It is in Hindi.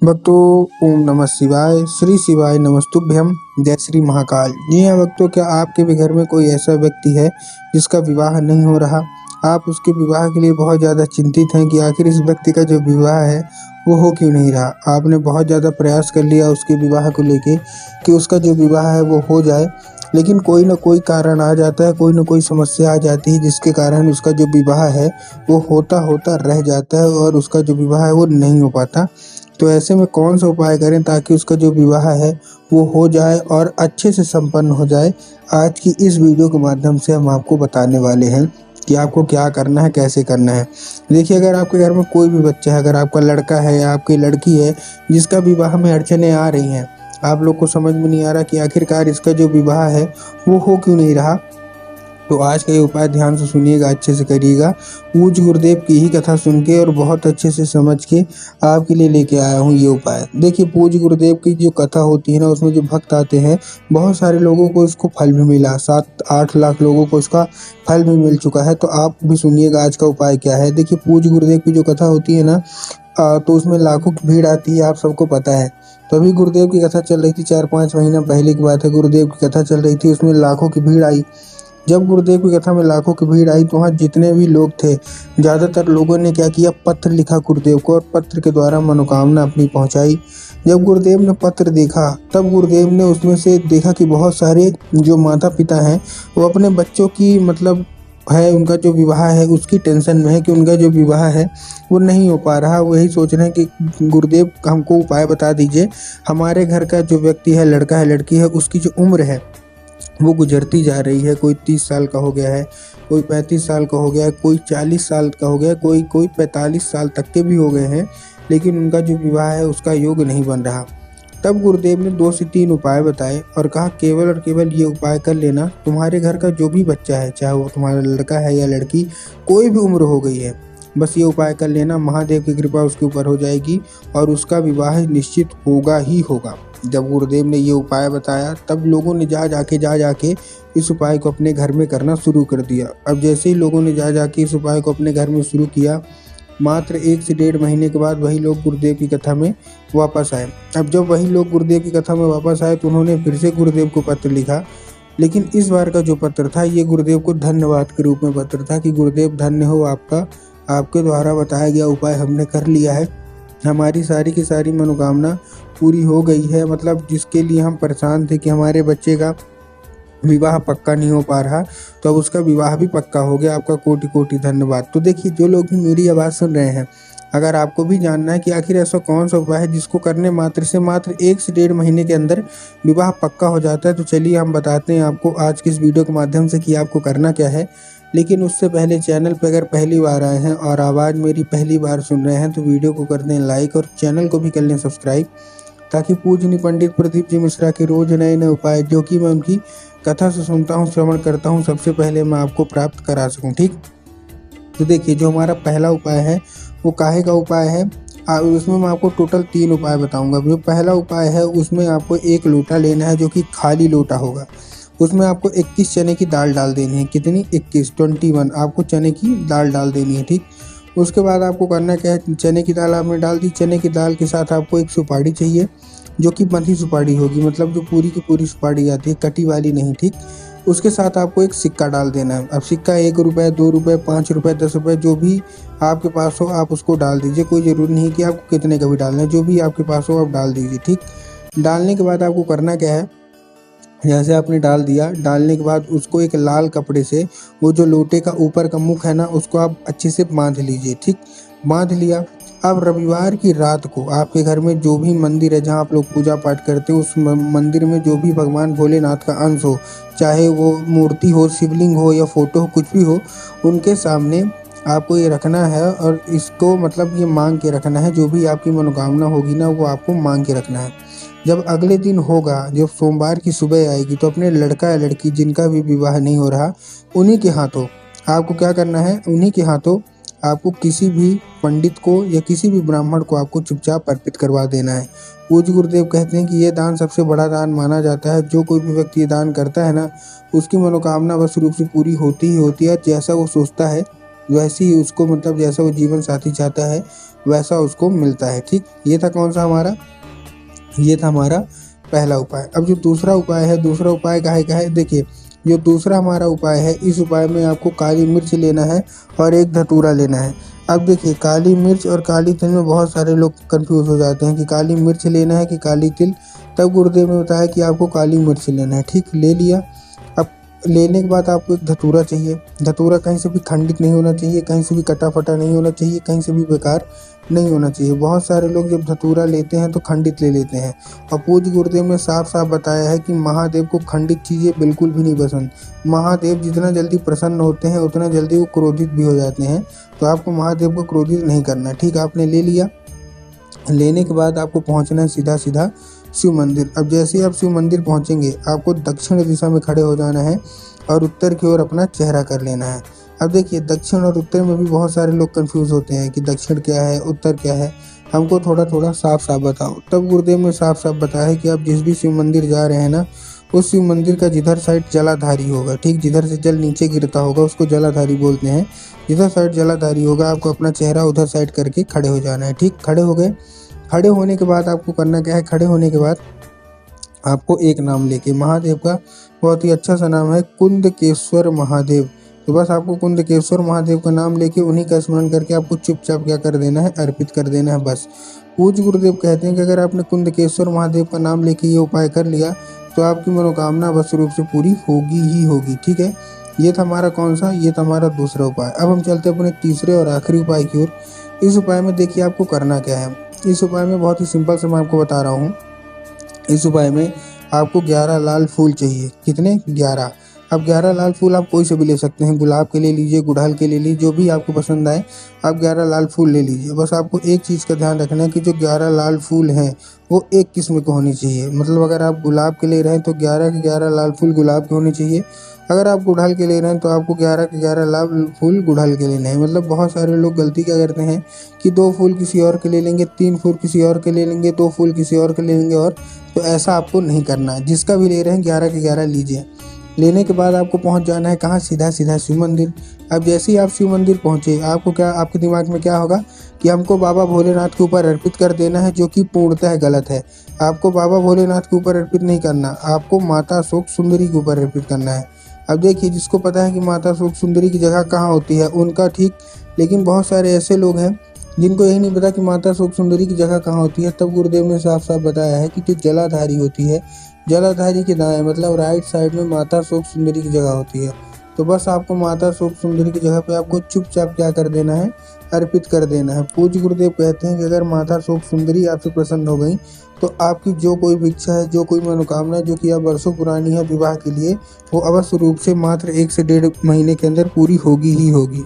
भक्तों, ओम नमः शिवाय, श्री शिवाय नमस्तुभ्यम, जय श्री महाकाल। जी हाँ भक्तों, क्या आपके भी घर में कोई ऐसा व्यक्ति है जिसका विवाह नहीं हो रहा? आप उसके विवाह के लिए बहुत ज़्यादा चिंतित हैं कि आखिर इस व्यक्ति का जो विवाह है वो हो क्यों नहीं रहा। आपने बहुत ज़्यादा प्रयास कर लिया उसके विवाह को लेके कि उसका जो विवाह है वो हो जाए, लेकिन कोई ना कोई कारण आ जाता है, कोई ना कोई समस्या आ जाती है जिसके कारण उसका जो विवाह है वो होता होता रह जाता है और उसका जो विवाह है वो नहीं हो पाता। तो ऐसे में कौन सा उपाय करें ताकि उसका जो विवाह है वो हो जाए और अच्छे से संपन्न हो जाए। आज की इस वीडियो के माध्यम से हम आपको बताने वाले हैं कि आपको क्या करना है, कैसे करना है। देखिए, अगर आपके घर में कोई भी बच्चा है, अगर आपका लड़का है या आपकी लड़की है जिसका विवाह में अड़चने आ रही हैं, आप लोग को समझ में नहीं आ रहा कि आखिरकार इसका जो विवाह है वो हो क्यों नहीं रहा, तो आज का ये उपाय ध्यान से सुनिएगा, अच्छे से करिएगा। पूज्य गुरुदेव की ही कथा सुन के और बहुत अच्छे से समझ के आपके लिए लेके आया हूँ ये उपाय। देखिए, पूज्य गुरुदेव की जो कथा होती है ना, उसमें जो भक्त आते हैं, बहुत सारे लोगों को इसको फल भी मिला, 7-8 लाख लोगों को इसका फल भी मिल चुका है। तो आप भी सुनिएगा आज का उपाय क्या है। देखिए, पूज्य गुरुदेव की जो कथा होती है ना, तो उसमें लाखों की भीड़ आती है, आप सबको पता है। तो अभी गुरुदेव की कथा चल रही थी, 4-5 महीना पहले की बात है, गुरुदेव की कथा चल रही थी, उसमें लाखों की भीड़ आई। जब गुरुदेव की कथा में लाखों की भीड़ आई तो वहाँ जितने भी लोग थे, ज़्यादातर लोगों ने क्या किया, पत्र लिखा गुरुदेव को और पत्र के द्वारा मनोकामना अपनी पहुँचाई। जब गुरुदेव ने पत्र देखा तब गुरुदेव ने उसमें से देखा कि बहुत सारे जो माता पिता हैं वो अपने बच्चों की है, उनका जो विवाह है उसकी टेंशन में है कि उनका जो विवाह है वो नहीं हो पा रहा। वही सोच रहे हैं कि गुरुदेव हमको उपाय बता दीजिए, हमारे घर का जो व्यक्ति है, लड़का है लड़की है, उसकी जो उम्र है वो गुजरती जा रही है। कोई 30 साल का हो गया है, कोई 35 साल का हो गया है, कोई 40 साल का हो गया है, कोई 45 साल तक के भी हो गए हैं, लेकिन उनका जो विवाह है उसका योग नहीं बन रहा। तब गुरुदेव ने 2 से 3 उपाय बताए और कहा, केवल और केवल ये उपाय कर लेना, तुम्हारे घर का जो भी बच्चा है, चाहे वो तुम्हारा लड़का है या लड़की, कोई भी उम्र हो गई है, बस ये उपाय कर लेना, महादेव की कृपा उसके ऊपर हो जाएगी और उसका विवाह निश्चित होगा ही होगा। जब गुरुदेव ने ये उपाय बताया तब लोगों ने जा जाके इस उपाय को अपने घर में करना शुरू कर दिया। अब जैसे ही लोगों ने जा जाके इस उपाय को अपने घर में शुरू किया, मात्र 1 से 1.5 महीने के बाद वही लोग गुरुदेव की कथा में वापस आए। अब जब वही लोग गुरुदेव की कथा में वापस आए तो उन्होंने फिर से गुरुदेव को पत्र लिखा, लेकिन इस बार का जो पत्र था ये गुरुदेव को धन्यवाद के रूप में पत्र था कि गुरुदेव धन्य हो आपका, आपके द्वारा बताया गया उपाय हमने कर लिया है, हमारी सारी की सारी मनोकामना पूरी हो गई है। मतलब जिसके लिए हम परेशान थे कि हमारे बच्चे का विवाह पक्का नहीं हो पा रहा, तो अब उसका विवाह भी पक्का हो गया। आपका कोटि कोटि धन्यवाद। तो देखिए, जो लोग भी मेरी आवाज़ सुन रहे हैं, अगर आपको भी जानना है कि आखिर ऐसा कौन सा उपाय है जिसको करने मात्र से मात्र 1 से 1.5 महीने के अंदर विवाह पक्का हो जाता है, तो चलिए हम बताते हैं आपको आज की इस वीडियो के माध्यम से कि आपको करना क्या है। लेकिन उससे पहले चैनल पर अगर पहली बार आए हैं और आवाज़ मेरी पहली बार सुन रहे हैं तो वीडियो को कर दें लाइक और चैनल को भी कर लें सब्सक्राइब, ताकि पूजनीय पंडित प्रदीप जी मिश्रा के रोज नए नए उपाय जो कि मैं उनकी कथा से सुनता हूँ, श्रवण करता हूँ, सबसे पहले मैं आपको प्राप्त करा सकूँ। ठीक, तो देखिए, जो हमारा पहला उपाय है वो काहे का उपाय है, उसमें मैं आपको टोटल 3 उपाय बताऊंगा। जो पहला उपाय है उसमें आपको 1 लोटा लेना है जो कि खाली लोटा होगा। उसमें आपको 21 चने की दाल डाल देनी है। कितनी? 21 आपको चने की दाल डाल देनी है। ठीक, उसके बाद आपको करना क्या है, चने की दाल आपने डाल दी, चने की दाल के साथ आपको एक सुपारी चाहिए जो कि बंधी सुपारी होगी, मतलब जो पूरी की पूरी सुपारी आती है, कटी वाली नहीं। ठीक, उसके साथ आपको एक सिक्का डाल देना है। अब सिक्का 1 रुपये, 2 रुपये, 5 रुपये, 10 रुपये, जो भी आपके पास हो आप उसको डाल दीजिए। कोई ज़रूरी नहीं कि आपको कितने का भी डालना है, जो भी आपके पास हो आप डाल दीजिए। ठीक, डालने के बाद आपको करना क्या है, जैसे आपने डाल दिया, डालने के बाद उसको एक लाल कपड़े से, वो जो लोटे का ऊपर का मुख है ना, उसको आप अच्छे से बांध लीजिए। ठीक, बांध लिया। अब रविवार की रात को आपके घर में जो भी मंदिर है जहाँ आप लोग पूजा पाठ करते हो, उस मंदिर में जो भी भगवान भोलेनाथ का अंश हो, चाहे वो मूर्ति हो, शिवलिंग हो या फोटो हो, कुछ भी हो, उनके सामने आपको ये रखना है और इसको मतलब ये मांग के रखना है, जो भी आपकी मनोकामना होगी ना वो आपको मांग के रखना है। जब अगले दिन होगा, जब सोमवार की सुबह आएगी, तो अपने लड़का या लड़की जिनका भी विवाह नहीं हो रहा, उन्हीं के हाथों आपको क्या करना है, उन्हीं के हाथों आपको किसी भी पंडित को या किसी भी ब्राह्मण को आपको चुपचाप अर्पित करवा देना है। पूज्य गुरुदेव कहते हैं कि ये दान सबसे बड़ा दान माना जाता है। जो कोई भी व्यक्ति ये दान करता है ना, उसकी मनोकामना बस रूप से पूरी होती ही होती है, जैसा वो सोचता है वैसी ही उसको मतलब जैसा वो जीवन साथी चाहता है वैसा उसको मिलता है। ठीक, ये था कौन सा हमारा, ये था हमारा पहला उपाय। अब जो दूसरा उपाय है, दूसरा उपाय काहे का है, देखिए जो दूसरा हमारा उपाय है, इस उपाय में आपको काली मिर्च लेना है और एक धतूरा लेना है। अब देखिए काली मिर्च और काली तिल में बहुत सारे लोग कंफ्यूज हो जाते हैं कि काली मिर्च लेना है कि काली तिल। तब गुरुदेव ने बताया कि आपको काली मिर्च लेना है। ठीक, ले लिया। अब लेने के बाद आपको एक धतूरा चाहिए। धतूरा कहीं से भी खंडित नहीं होना चाहिए, कहीं से भी कटा फटा नहीं होना चाहिए, कहीं से भी बेकार नहीं होना चाहिए। बहुत सारे लोग जब धतूरा लेते हैं तो खंडित ले लेते हैं, और पूज्य गुरुदेव ने साफ साफ बताया है कि महादेव को खंडित चीज़ें बिल्कुल भी नहीं पसंद। महादेव जितना जल्दी प्रसन्न होते हैं उतना जल्दी वो क्रोधित भी हो जाते हैं, तो आपको महादेव को क्रोधित नहीं करना है। ठीक, आपने ले लिया। लेने के बाद आपको पहुंचना है सीधा सीधा शिव मंदिर। अब जैसे ही आप शिव मंदिर पहुंचेंगे आपको दक्षिण दिशा में खड़े हो जाना है और उत्तर की ओर अपना चेहरा कर लेना है। अब देखिए दक्षिण और उत्तर में भी बहुत सारे लोग कंफ्यूज होते हैं कि दक्षिण क्या है, उत्तर क्या है, हमको थोड़ा थोड़ा साफ साफ बताओ। तब गुरुदेव ने साफ साफ बताया है कि आप जिस भी शिव मंदिर जा रहे हैं ना, उस शिव मंदिर का जिधर साइड जलाधारी होगा, ठीक, जिधर से जल नीचे गिरता होगा उसको जलाधारी बोलते हैं। जिधर साइड जलाधारी होगा आपको अपना चेहरा उधर साइड करके खड़े हो जाना है। ठीक, खड़े हो गए। खड़े होने के बाद आपको करना क्या है, खड़े होने के बाद आपको एक नाम लेके, महादेव का बहुत ही अच्छा सा नाम है कुंदकेश्वर महादेव, तो बस आपको कुंदकेश्वर महादेव का नाम लेके उन्हीं का स्मरण करके आपको चुपचाप क्या कर देना है, अर्पित कर देना है बस। पूज्य गुरुदेव कहते हैं कि अगर आपने कुंदकेश्वर महादेव का नाम लेके ये उपाय कर लिया तो आपकी मनोकामना अवश्य रूप से पूरी होगी ही होगी। ठीक है, ये था हमारा कौन सा, ये था हमारा दूसरा उपाय। अब हम चलते हैं अपने तीसरे और आखिरी उपाय की ओर। इस उपाय में देखिए आपको करना क्या है। इस उपाय में बहुत ही सिंपल से मैं आपको बता रहा हूँ। इस उपाय में आपको 11 लाल फूल चाहिए। कितने, 11। अब 11 लाल फूल आप कोई से भी ले सकते हैं, गुलाब के ले लीजिए, गुड़हल के ले लीजिए, जो भी आपको पसंद आए आप 11 लाल फूल ले लीजिए। बस आपको एक चीज़ का ध्यान रखना है कि जो 11 लाल फूल हैं वो एक किस्म के होने चाहिए। मतलब अगर आप गुलाब के ले रहे हैं तो 11 के 11 लाल फूल गुलाब के होने चाहिए। अगर आप गुड़हल के ले रहे हैं तो आपको 11 के 11 लाल फूल गुड़हल के लेने हैं। मतलब बहुत सारे लोग गलती क्या करते हैं कि 2 फूल किसी और के ले लेंगे, 3 फूल किसी और के ले लेंगे, 2 फूल किसी और के ले लेंगे, और तो ऐसा आपको नहीं करना है। जिसका भी ले रहे हैं 11 के 11 लीजिए। लेने के बाद आपको पहुंच जाना है कहाँ, सीधा सीधा शिव मंदिर। अब जैसे ही आप शिव मंदिर पहुंचे आपको क्या, आपके दिमाग में क्या होगा कि हमको बाबा भोलेनाथ के ऊपर अर्पित कर देना है, जो कि पूर्णतः गलत है। आपको बाबा भोलेनाथ के ऊपर अर्पित नहीं करना, आपको माता शोक सुंदरी के ऊपर अर्पित करना है। अब देखिए जिसको पता है कि माता शोक सुंदरी की जगह कहाँ होती है उनका ठीक, लेकिन बहुत सारे ऐसे लोग हैं जिनको यही नहीं पता कि माता शोक सुंदरी की जगह कहाँ होती है। तब गुरुदेव ने साफ साफ बताया है कि जो जलाधारी होती है, जलाधारी के दाएं मतलब राइट साइड में माता शोक सुंदरी की जगह होती है। तो बस आपको माता शोक सुंदरी की जगह पे आपको चुपचाप क्या कर देना है, अर्पित कर देना है। पूज्य गुरुदेव कहते हैं कि अगर माता शोक सुंदरी आपसे प्रसन्न हो गई तो आपकी जो कोई भी इच्छा है, जो कोई मनोकामना जो कि अब वर्षों पुरानी है विवाह के लिए, वो अवश्य रूप से मात्र 1 से 1.5 महीने के अंदर पूरी होगी ही होगी।